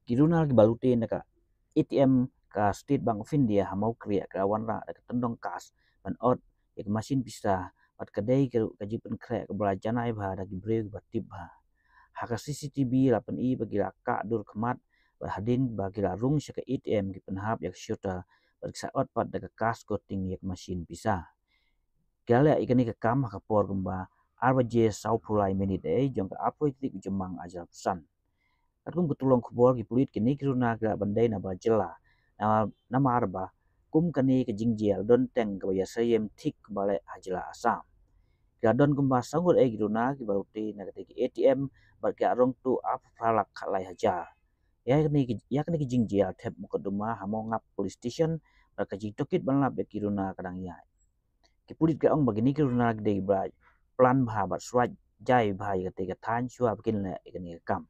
Kiruna ki balute naka ATM ka State Bank of India hamau kriya ka wanra ka tendong kas ban ot ek masin bisa pat kadai ke kajipan kre ka belajana ba da gibre ba tibha haka CCTV lapan i bagi ka dur kemat hadin bagi rung syaka ATM ki penhap yak syota periksa ot pat daga kas koting yak masin bisa gala ikani ka kam haka por gumba arba je sau pulai menit jong ka apoi tik jemang ajar pesan Atum betulong kubor ki pulit kini kiruna ka bandai na bajela nama arba kum kani ke jingjel don teng ke baya sayem tik bale hajela asam gadon gumba sangut kiruna ki baruti na ke ATM bar ke arong tu ap falak khalai haja ya kini ke jingjel tep mukaduma hamongap police station bar ke jitokit banlap ya kiruna kadang ya ki pulit ke ong bagini kiruna de bra plan bha bat swaj jai bha ya te ke than chua bikin le ikani kam